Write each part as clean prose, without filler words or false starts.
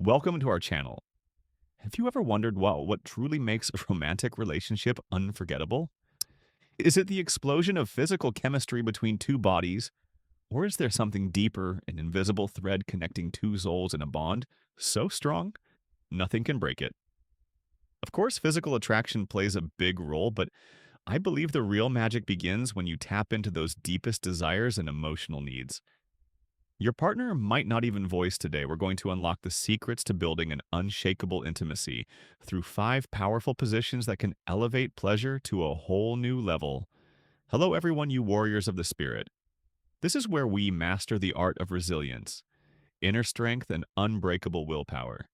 Welcome to our channel. Have you ever wondered what truly makes a romantic relationship unforgettable? Is it the explosion of physical chemistry between two bodies, or is there something deeper, an invisible thread connecting two souls in a bond so strong, nothing can break it? Of course, physical attraction plays a big role, but I believe the real magic begins when you tap into those deepest desires and emotional needs. Your partner might not even voice today. We're going to unlock the secrets to building an unshakable intimacy through 5 powerful positions that can elevate pleasure to a whole new level. Hello, everyone, you warriors of the spirit. This is where we master the art of resilience, inner strength, and unbreakable willpower.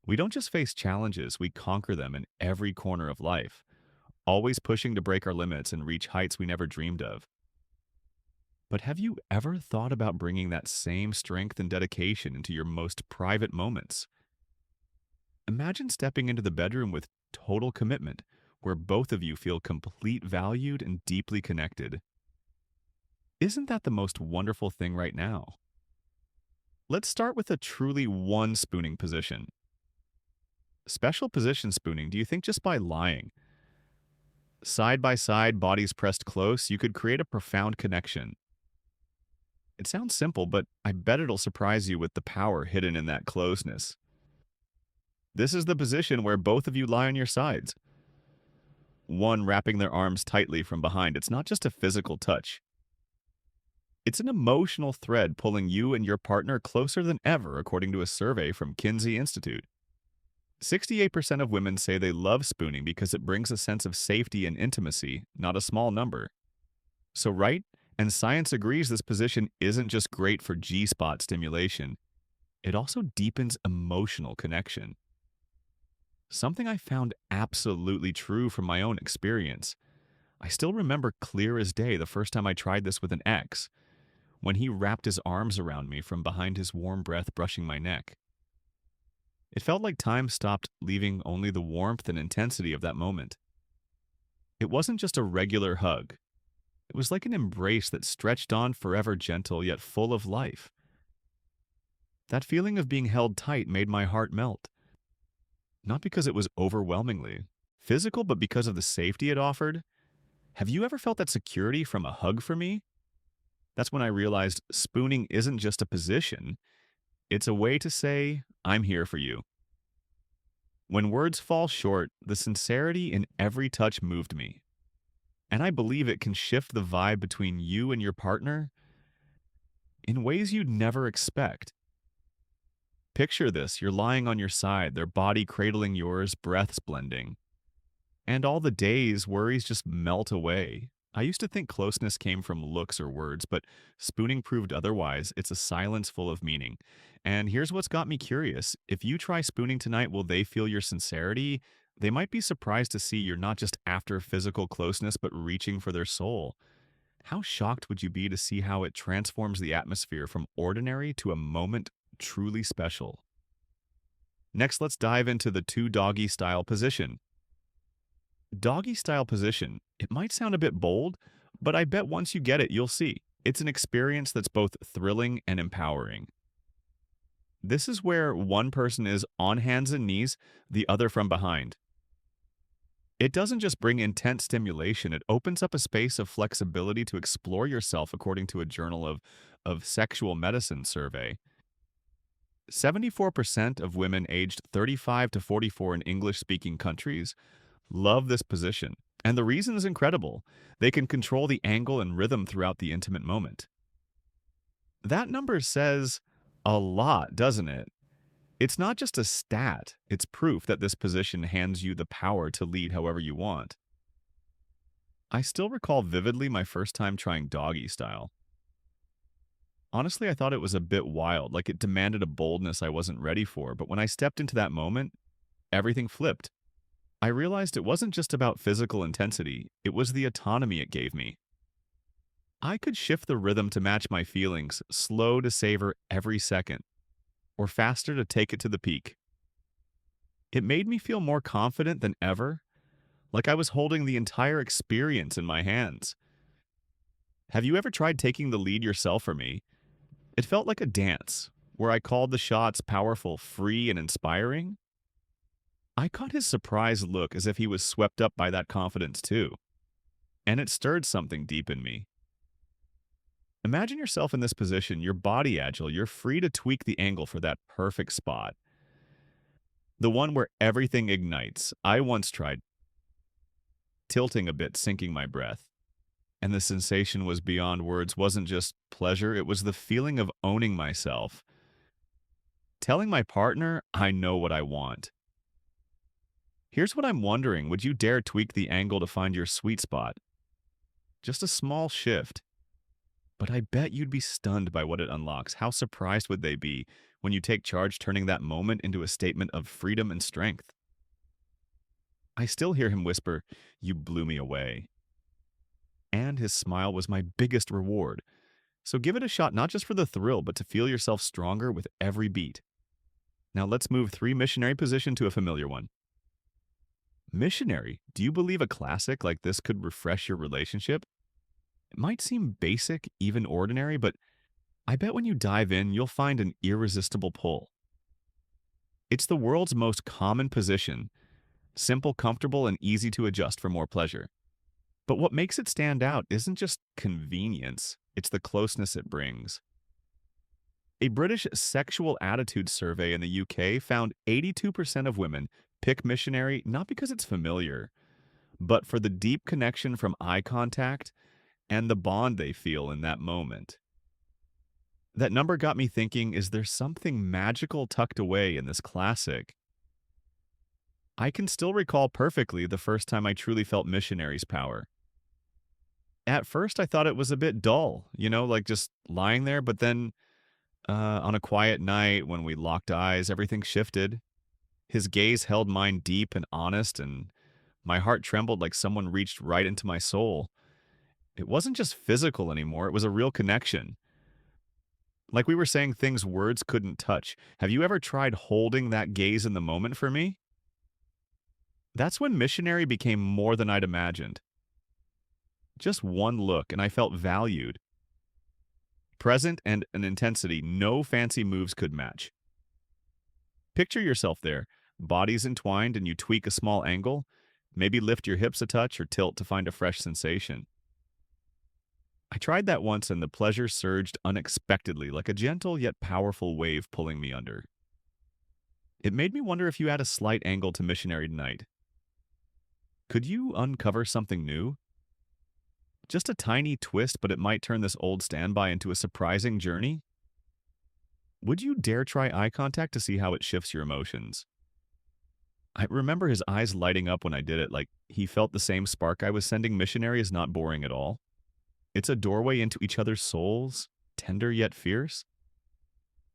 We don't just face challenges, we conquer them in every corner of life, always pushing to break our limits and reach heights we never dreamed of. But have you ever thought about bringing that same strength and dedication into your most private moments? Imagine stepping into the bedroom with total commitment, where both of you feel complete valued and deeply connected. Isn't that the most wonderful thing right now? Let's start with a truly one spooning position. Special position spooning, do you think just by lying, side by side, bodies pressed close, you could create a profound connection? It sounds simple, but I bet it'll surprise you with the power hidden in that closeness. This is the position where both of you lie on your sides, one wrapping their arms tightly from behind. It's not just a physical touch. It's an emotional thread pulling you and your partner closer than ever, according to a survey from Kinsey Institute. 68% of women say they love spooning because it brings a sense of safety and intimacy, not a small number. So right? And science agrees this position isn't just great for G-spot stimulation, it also deepens emotional connection. Something I found absolutely true from my own experience. I still remember clear as day the first time I tried this with an ex, when he wrapped his arms around me from behind, his warm breath brushing my neck. It felt like time stopped, leaving only the warmth and intensity of that moment. It wasn't just a regular hug. It was like an embrace that stretched on forever, gentle yet full of life. That feeling of being held tight made my heart melt. Not because it was overwhelmingly physical, but because of the safety it offered. Have you ever felt that security from a hug from me? That's when I realized spooning isn't just a position. It's a way to say, I'm here for you. When words fall short, the sincerity in every touch moved me. And I believe it can shift the vibe between you and your partner in ways you'd never expect. Picture this, you're lying on your side, their body cradling yours, breaths blending. And all the days, worries just melt away. I used to think closeness came from looks or words, but spooning proved otherwise. It's a silence full of meaning. And here's what's got me curious. If you try spooning tonight, will they feel your sincerity? They might be surprised to see you're not just after physical closeness, but reaching for their soul. How shocked would you be to see how it transforms the atmosphere from ordinary to a moment truly special? Next, let's dive into the two doggy style position. Doggy style position, it might sound a bit bold, but I bet once you get it, you'll see. It's an experience that's both thrilling and empowering. This is where one person is on hands and knees, the other from behind. It doesn't just bring intense stimulation, it opens up a space of flexibility to explore yourself, according to a Journal of Sexual Medicine survey. 74% of women aged 35 to 44 in English-speaking countries love this position. And the reason is incredible. They can control the angle and rhythm throughout the intimate moment. That number says a lot, doesn't it? It's not just a stat, it's proof that this position hands you the power to lead however you want. I still recall vividly my first time trying doggy style. Honestly, I thought it was a bit wild, like it demanded a boldness I wasn't ready for, but when I stepped into that moment, everything flipped. I realized it wasn't just about physical intensity, it was the autonomy it gave me. I could shift the rhythm to match my feelings, slow to savor every second, or faster to take it to the peak. It made me feel more confident than ever, like I was holding the entire experience in my hands. Have you ever tried taking the lead yourself for me? It felt like a dance. where I called the shots powerful, free, and inspiring? I caught his surprised look as if he was swept up by that confidence too, and it stirred something deep in me. Imagine yourself in this position, your body agile, you're free to tweak the angle for that perfect spot. The one where everything ignites. I once tried tilting a bit, sinking my breath. And the sensation was beyond words, wasn't just pleasure, it was the feeling of owning myself. Telling my partner, I know what I want. Here's what I'm wondering, would you dare tweak the angle to find your sweet spot? Just a small shift. But I bet you'd be stunned by what it unlocks. How surprised would they be when you take charge, turning that moment into a statement of freedom and strength? I still hear him whisper, "You blew me away." And his smile was my biggest reward. So give it a shot, not just for the thrill, but to feel yourself stronger with every beat. Now let's move three missionary position to a familiar one. Missionary, do you believe a classic like this could refresh your relationship? It might seem basic, even ordinary, but I bet when you dive in, you'll find an irresistible pull. It's the world's most common position, simple, comfortable, and easy to adjust for more pleasure. But what makes it stand out isn't just convenience, it's the closeness it brings. A British sexual attitude survey in the UK found 82% of women pick missionary not because it's familiar, but for the deep connection from eye contact and the bond they feel in that moment. That number got me thinking, is there something magical tucked away in this classic? I can still recall perfectly the first time I truly felt missionary's power. At first, I thought it was a bit dull, like just lying there, but then on a quiet night when we locked eyes, everything shifted. His gaze held mine deep and honest, and my heart trembled like someone reached right into my soul. It wasn't just physical anymore, it was a real connection. Like we were saying things words couldn't touch. Have you ever tried holding that gaze in the moment for me? That's when missionary became more than I'd imagined. Just one look, and I felt valued. Present and an intensity no fancy moves could match. Picture yourself there, bodies entwined, and you tweak a small angle, maybe lift your hips a touch or tilt to find a fresh sensation. I tried that once, and the pleasure surged unexpectedly, like a gentle yet powerful wave pulling me under. It made me wonder if you had a slight angle to missionary tonight. Could you uncover something new? Just a tiny twist, but it might turn this old standby into a surprising journey? Would you dare try eye contact to see how it shifts your emotions? I remember his eyes lighting up when I did it, like he felt the same spark I was sending. Missionary is not boring at all. It's a doorway into each other's souls, tender yet fierce.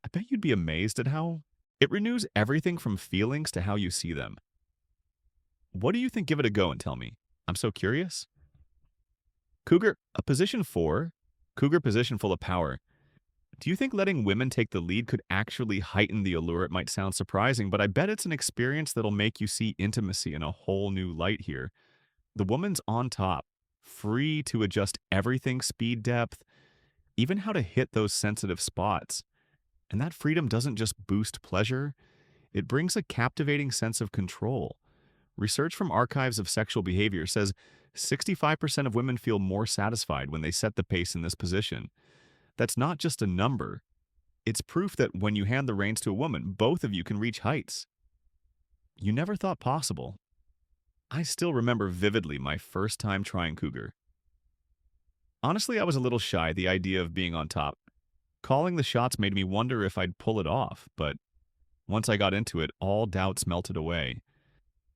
I bet you'd be amazed at how it renews everything from feelings to how you see them. What do you think? Give it a go and tell me. I'm so curious. Cougar, a position 4, Cougar position full of power. Do you think letting women take the lead could actually heighten the allure? It might sound surprising, but I bet it's an experience that'll make you see intimacy in a whole new light here. The woman's on top, free to adjust everything, speed, depth, even how to hit those sensitive spots. And that freedom doesn't just boost pleasure, it brings a captivating sense of control. Research from Archives of Sexual Behavior says 65% of women feel more satisfied when they set the pace in this position. That's not just a number. It's proof that when you hand the reins to a woman, both of you can reach heights you never thought possible. I still remember vividly my first time trying Cougar. Honestly, I was a little shy, the idea of being on top. Calling the shots made me wonder if I'd pull it off, but once I got into it, all doubts melted away.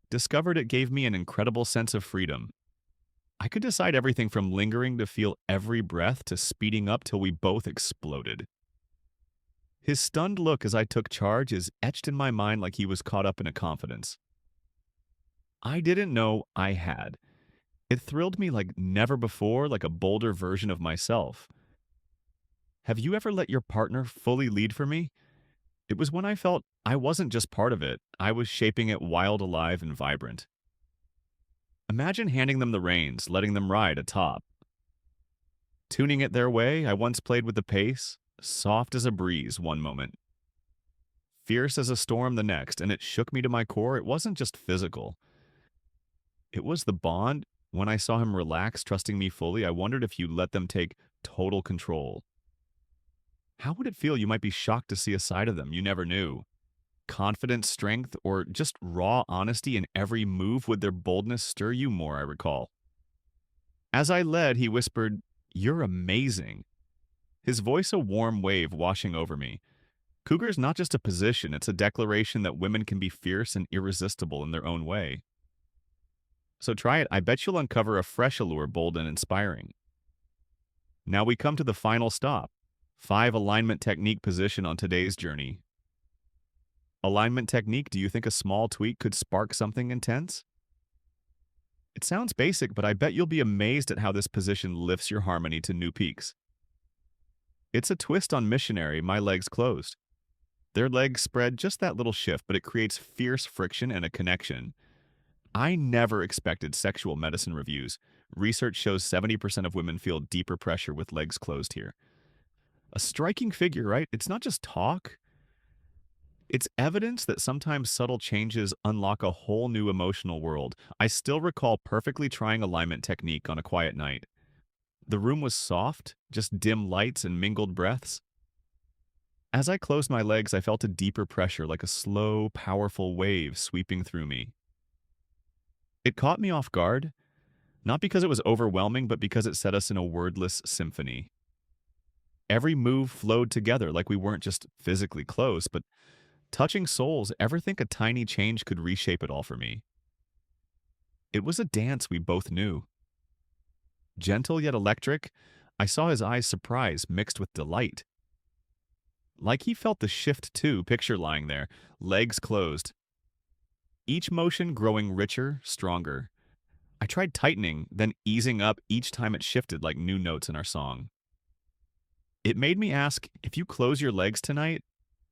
Discovered it gave me an incredible sense of freedom. I could decide everything from lingering to feel every breath to speeding up till we both exploded. His stunned look as I took charge is etched in my mind like he was caught up in a confidence I didn't know I had. It thrilled me like never before, like a bolder version of myself. Have you ever let your partner fully lead for me? It was when I felt I wasn't just part of it, I was shaping it wild, alive, and vibrant. Imagine handing them the reins, letting them ride atop. Tuning it their way, I once played with the pace, soft as a breeze one moment, Fierce as a storm the next, and it shook me to my core. It wasn't just physical. It was the bond. When I saw him relax, trusting me fully, I wondered if you let them take total control. How would it feel? You might be shocked to see a side of them you never knew. Confidence, strength, or just raw honesty in every move. Would their boldness stir you more, I recall. As I led, he whispered, "You're amazing." His voice a warm wave washing over me. Cougar's not just a position, it's a declaration that women can be fierce and irresistible in their own way. So try it. I bet you'll uncover a fresh allure, bold and inspiring. Now we come to the final stop. 5 alignment technique position on today's journey. Alignment technique, do you think a small tweak could spark something intense? It sounds basic, but I bet you'll be amazed at how this position lifts your harmony to new peaks. It's a twist on missionary, my legs closed. Their legs spread just that little shift, but it creates fierce friction and a connection. I never expected sexual medicine reviews. Research shows 70% of women feel deeper pressure with legs closed here. A striking figure, right? It's not just talk. It's evidence that sometimes subtle changes unlock a whole new emotional world. I still recall perfectly trying alignment technique on a quiet night. The room was soft, just dim lights and mingled breaths. As I closed my legs, I felt a deeper pressure, like a slow, powerful wave sweeping through me. It caught me off guard, not because it was overwhelming, but because it set us in a wordless symphony. Every move flowed together like we weren't just physically close, but touching souls. Ever think a tiny change could reshape it all for me? It was a dance we both knew. Gentle yet electric, I saw his eyes surprise mixed with delight. Like he felt the shift too, picture lying there, legs closed. Each motion growing richer, stronger. I tried tightening, then easing up each time it shifted like new notes in our song. It made me ask, if you close your legs tonight,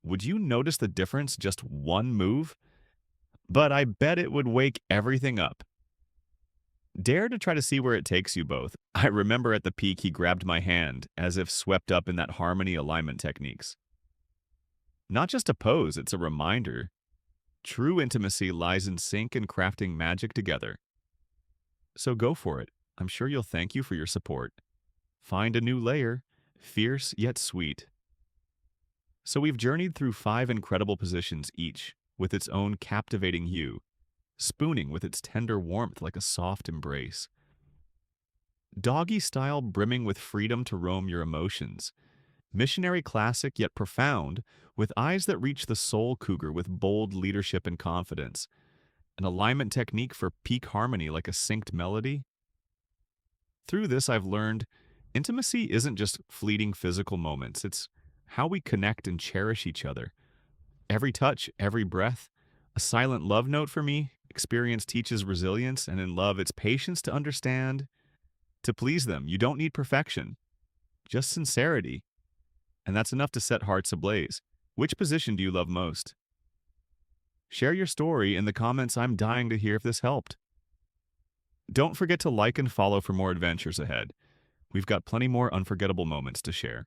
would you notice the difference just one move? But I bet it would wake everything up. Dare to try to see where it takes you both. I remember at the peak he grabbed my hand, as if swept up in that harmony alignment techniques. Not just a pose, it's a reminder. True intimacy lies in sync and crafting magic together. So go for it. I'm sure you'll thank you for your support. Find a new layer, fierce yet sweet. So we've journeyed through 5 incredible positions each, with its own captivating hue, spooning with its tender warmth like a soft embrace. Doggy style brimming with freedom to roam your emotions. Missionary classic yet profound, with eyes that reach the soul cougar with bold leadership and confidence. An alignment technique for peak harmony like a synced melody. Through this I've learned intimacy isn't just fleeting physical moments, it's how we connect and cherish each other. Every touch, every breath, a silent love note for me. Experience teaches resilience, and in love it's patience to understand, to please them. You don't need perfection, just sincerity. And that's enough to set hearts ablaze. Which position do you love most? Share your story in the comments. I'm dying to hear if this helped. Don't forget to like and follow for more adventures ahead. We've got plenty more unforgettable moments to share.